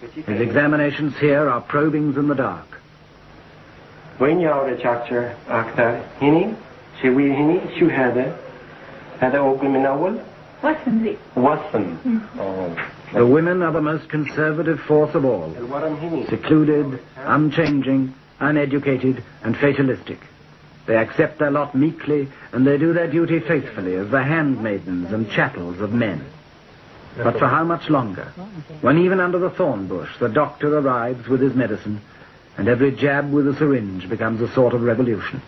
His examinations here are probings in the dark. وين يا دكتور أكتر هني شوي هني شو هذا أوكل من أول وصن. The women are the most conservative force of all, secluded, unchanging, uneducated, and fatalistic. They accept their lot meekly, and they do their duty faithfully as the handmaidens and chattels of men. But for how much longer? When even under the thorn bush the doctor arrives with his medicine, and every jab with a syringe becomes a sort of revolution.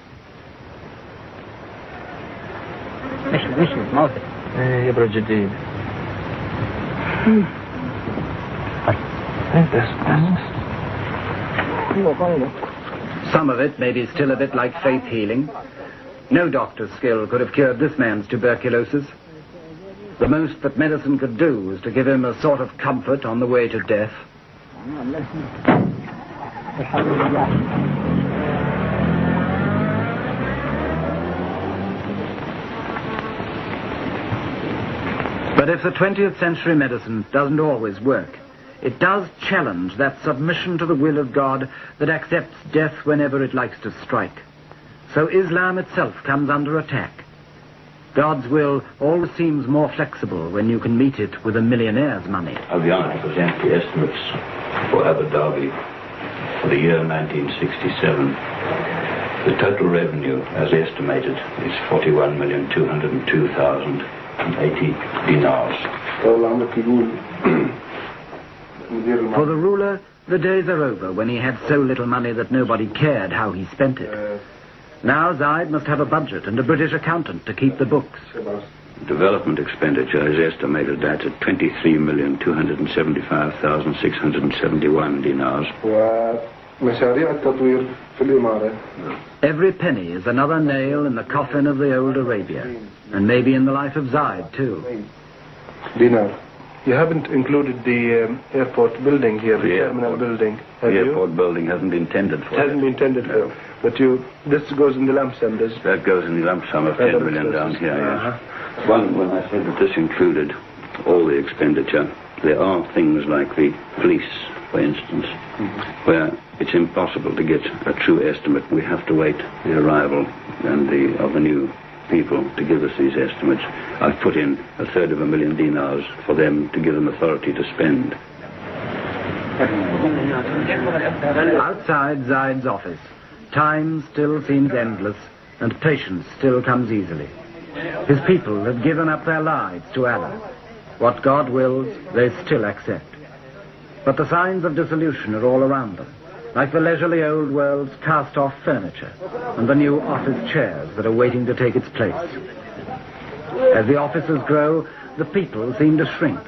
Some of it may be still a bit like faith healing. No doctor's skill could have cured this man's tuberculosis. The most that medicine could do was to give him a sort of comfort on the way to death. But if the 20th century medicine doesn't always work, it does challenge that submission to the will of God that accepts death whenever it likes to strike. So Islam itself comes under attack. God's will always seems more flexible when you can meet it with a millionaire's money. I'll be honest, present the estimates for Abu Dhabi for the year 1967. The total revenue, as estimated, is 41,202,080 dinars. For the ruler, the days are over when he had so little money that nobody cared how he spent it. Now Zayed must have a budget and a British accountant to keep the books. Development expenditure is estimated at 23,275,671 dinars. Every penny is another nail in the coffin of the old Arabia, and maybe in the life of Zayed too. Dinar. You haven't included the airport building here, the terminal building, have you? The airport building hasn't been tendered for. It hasn't been tendered for. But this goes in the lump sum, does it? That goes in the lump sum of 10 million down here, yes. When I said that this included all the expenditure, there are things like the police, for instance, where it's impossible to get a true estimate. We have to wait the arrival of the new people to give us these estimates. I've put in 1/3 dinars for them to give them authority to spend. Outside Zayed's office, time still seems endless and patience still comes easily. His people have given up their lives to Allah. What God wills, they still accept. But the signs of dissolution are all around them, like the leisurely old world's cast-off furniture and the new office chairs that are waiting to take its place. As the offices grow, the people seem to shrink.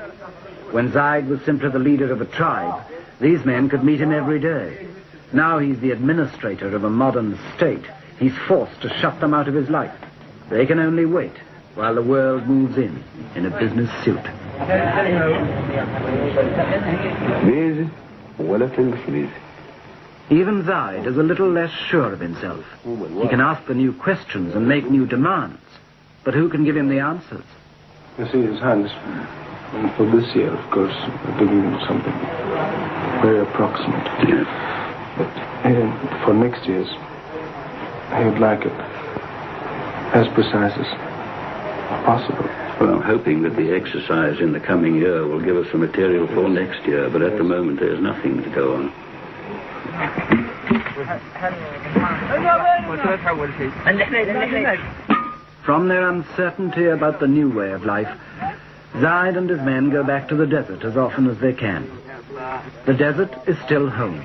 When Zayed was simply the leader of a tribe, these men could meet him every day. Now he's the administrator of a modern state. He's forced to shut them out of his life. They can only wait while the world moves in a business suit. Even Zayed is a little less sure of himself. He can ask the new questions and make new demands, but who can give him the answers? You see his hands. And for this year, of course, I'll give you something very approximate. But for next year's, I would like it as precise as possible. Well, I'm hoping that the exercise in the coming year will give us the material for next year, but at the moment there's nothing to go on. From their uncertainty about the new way of life, Zayed and his men go back to the desert as often as they can. The desert is still home,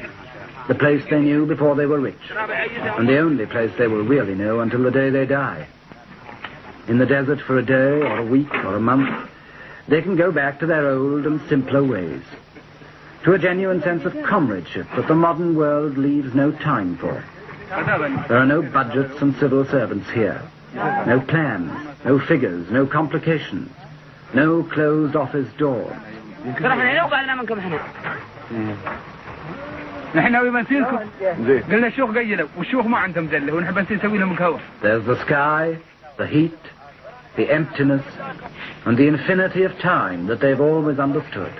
the place they knew before they were rich, and the only place they will really know until the day they die. In the desert for a day or a week or a month, they can go back to their old and simpler ways, to a genuine sense of comradeship that the modern world leaves no time for. There are no budgets and civil servants here, no plans, no figures, no complications, no closed office doors. There's the sky, the heat, the emptiness, and the infinity of time that they've always understood.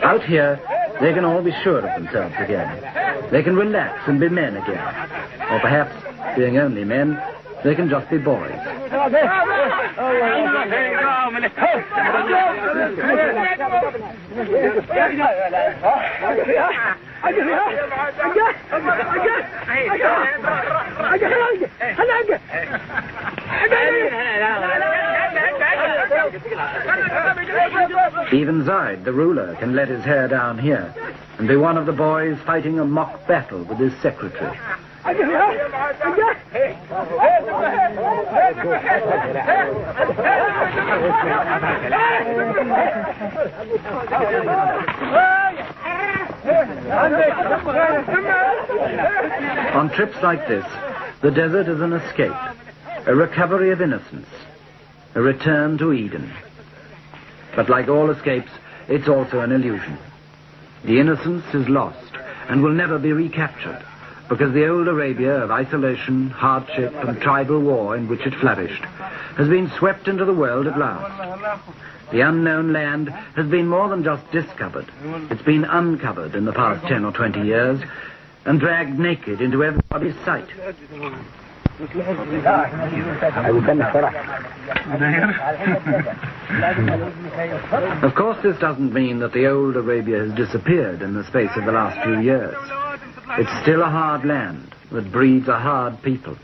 Out here, they can all be sure of themselves again. They can relax and be men again. Or perhaps, being only men, they can just be boys. Even Zayed, the ruler, can let his hair down here and be one of the boys fighting a mock battle with his secretary. On trips like this, the desert is an escape, a recovery of innocence, a return to Eden. But like all escapes, it's also an illusion. The innocence is lost and will never be recaptured, because the old Arabia of isolation, hardship, and tribal war in which it flourished has been swept into the world at last. The unknown land has been more than just discovered. It's been uncovered in the past 10 or 20 years and dragged naked into everybody's sight. Of course, this doesn't mean that the old Arabia has disappeared in the space of the last few years. It's still a hard land that breeds a hard people.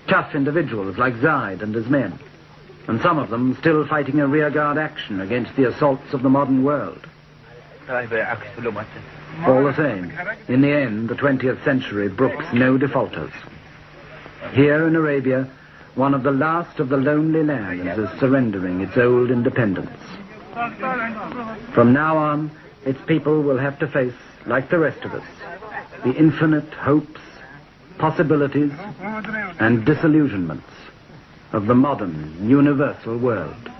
Tough individuals like Zayed and his men, and some of them still fighting a rearguard action against the assaults of the modern world. All the same, in the end, the 20th century brooks no defaulters. Here in Arabia, one of the last of the lonely lands is surrendering its old independence. From now on, its people will have to face, like the rest of us, the infinite hopes, possibilities, and disillusionments of the modern, universal world.